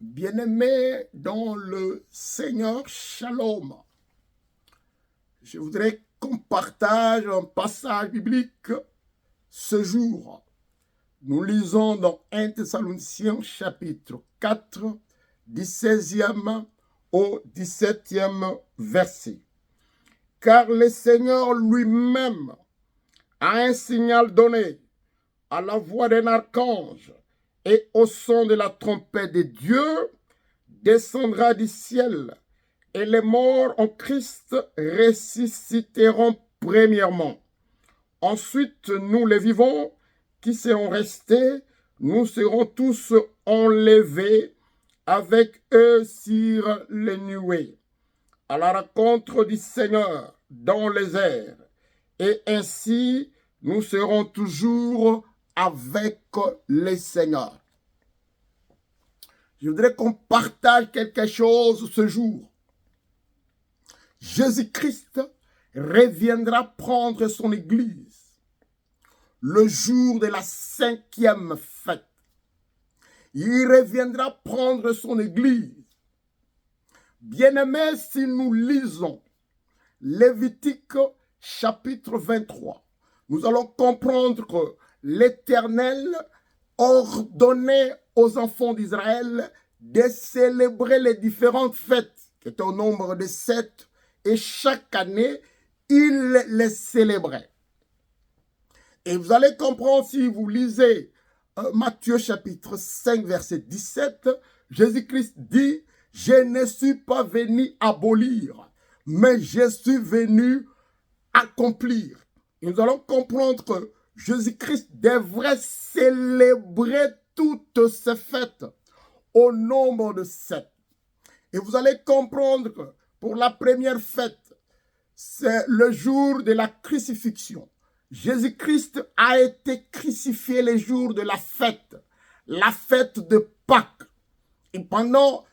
Bien-aimés dans le Seigneur, Shalom. Je voudrais qu'on partage un passage biblique ce jour. Nous lisons dans 1 Thessaloniciens chapitre 4, du 16e au 17e verset. Car le Seigneur lui-même a un signal donné à la voix d'un archange et au son de la trompette de Dieu, descendra du ciel, et les morts en Christ ressusciteront premièrement. Ensuite, nous les vivants qui serons restés, nous serons tous enlevés avec eux sur les nuées, à la rencontre du Seigneur dans les airs, et ainsi nous serons toujours avec le Seigneur. Je voudrais qu'on partage quelque chose ce jour. Jésus-Christ reviendra prendre son église le jour de la 5e fête. Il reviendra prendre son église. Bien-aimés, si nous lisons Lévitique chapitre 23, nous allons comprendre que l'Éternel ordonnait aux enfants d'Israël de célébrer les différentes fêtes, qui étaient au nombre de 7, et chaque année, il les célébrait. Et vous allez comprendre si vous lisez Matthieu chapitre 5, verset 17, Jésus-Christ dit, « Je ne suis pas venu abolir, mais je suis venu accomplir. » Et nous allons comprendre que Jésus-Christ devrait célébrer toutes ces fêtes au nombre de 7. Et vous allez comprendre que pour la première fête, c'est le jour de la crucifixion. Jésus-Christ a été crucifié le jour de la fête de Pâques. Et pendant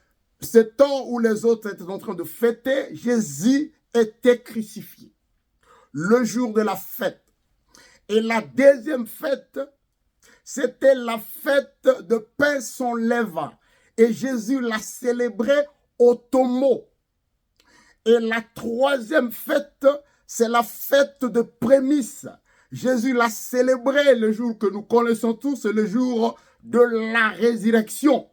ce temps où les autres étaient en train de fêter, Jésus était crucifié. Le jour de la fête. Et la deuxième fête, c'était la fête de pain sans levain. Et Jésus l'a célébrée au tombeau. Et la troisième fête, c'est la fête de prémices. Jésus l'a célébrée le jour que nous connaissons tous, c'est le jour de la résurrection.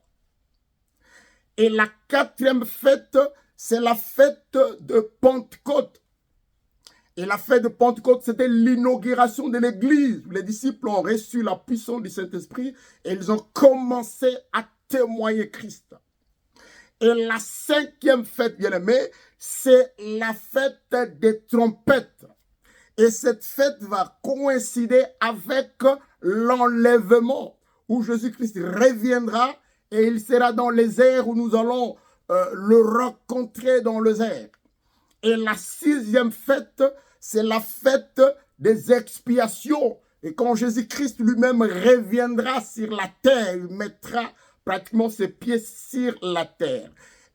Et la quatrième fête, c'est la fête de Pentecôte. Et la fête de Pentecôte, c'était l'inauguration de l'église. Les disciples ont reçu la puissance du Saint-Esprit et ils ont commencé à témoigner Christ. Et la 5e fête, bien aimée, c'est la fête des trompettes. Et cette fête va coïncider avec l'enlèvement, où Jésus-Christ reviendra et il sera dans les airs où nous allons le rencontrer dans les airs. Et la 6e fête, c'est la fête des expiations. Et quand Jésus-Christ lui-même reviendra sur la terre, il mettra pratiquement ses pieds sur la terre.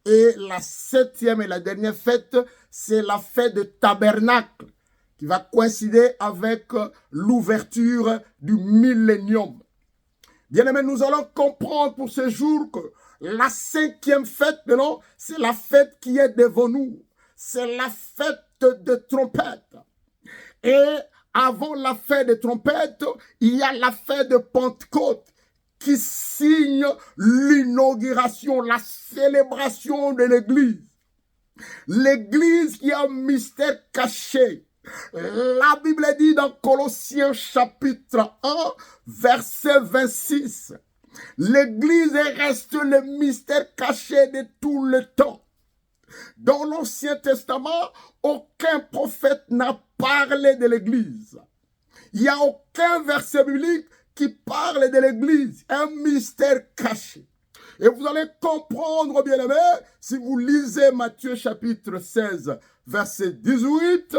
Et la 7e et la dernière fête, c'est la fête de tabernacle, qui va coïncider avec l'ouverture du millénium. Bien aimé, nous allons comprendre pour ce jour que la 5e fête, c'est la fête qui est devant nous. C'est la fête de trompette. Et avant la fête de trompette, il y a la fête de Pentecôte qui signe l'inauguration, la célébration de l'église. L'église qui a un mystère caché. La Bible dit dans Colossiens chapitre 1, verset 26, l'église reste le mystère caché de tout le temps. Dans l'Ancien Testament, aucun prophète n'a parlé de l'église. Il n'y a aucun verset biblique qui parle de l'église, un mystère caché. Et vous allez comprendre, bien aimé, si vous lisez Matthieu chapitre 16, verset 18,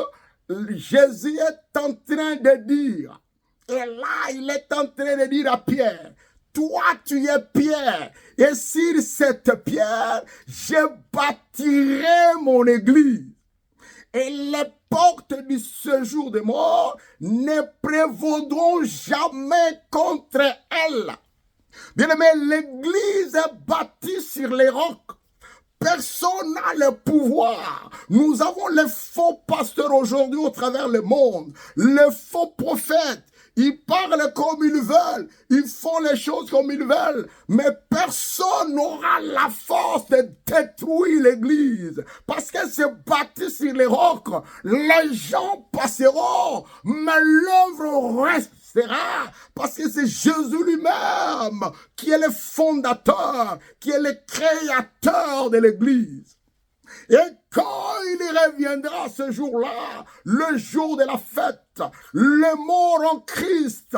Jésus est en train de dire, et là il est en train de dire à Pierre, toi tu es Pierre, et sur cette pierre, je bâtirai mon église. Et les portes du séjour des morts ne prévaudront jamais contre elle. Bien aimé, l'église est bâtie sur sur les rocs. Personne n'a le pouvoir. Nous avons les faux pasteurs aujourd'hui au travers le monde, les faux prophètes. Ils parlent comme ils veulent, ils font les choses comme ils veulent, mais personne n'aura la force de détruire l'église. Parce qu'elle s'est bâtie sur les rocs, les gens passeront, mais l'œuvre restera. Parce que c'est Jésus lui-même qui est le fondateur, qui est le créateur de l'église. Et quand il reviendra ce jour-là, le jour de la fête, les morts en Christ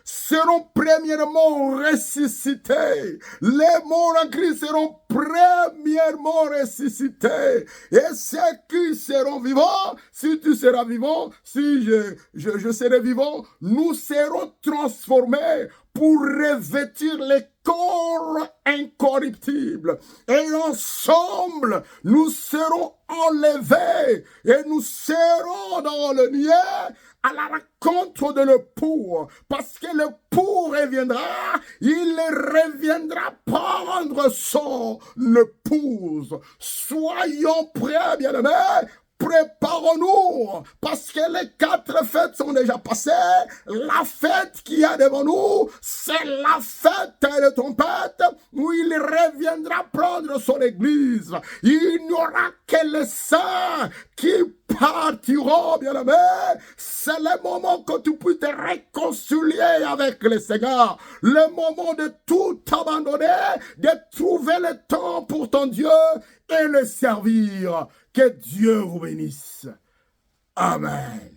seront premièrement ressuscités. Les morts en Christ seront premièrement ressuscités. Et ceux qui seront vivants, si tu seras vivant, si je serai vivant, nous serons transformés pour revêtir les corps incorruptibles. Et ensemble, nous serons enlevés et nous serons dans le nier à la rencontre de l'époux. Parce que l'époux reviendra, il reviendra prendre son épouse. Soyons prêts, bien-aimés. Préparons-nous, parce que les 4 fêtes sont déjà passées. La fête qui est devant nous, c'est la fête de trompette, où il reviendra prendre son église. Il n'y aura que les saints qui partiront, bien-aimés. C'est le moment que tu puisses te réconcilier avec le Seigneur. Le moment de tout abandonner, de trouver le temps pour ton Dieu et le servir. Que Dieu vous bénisse. Amen.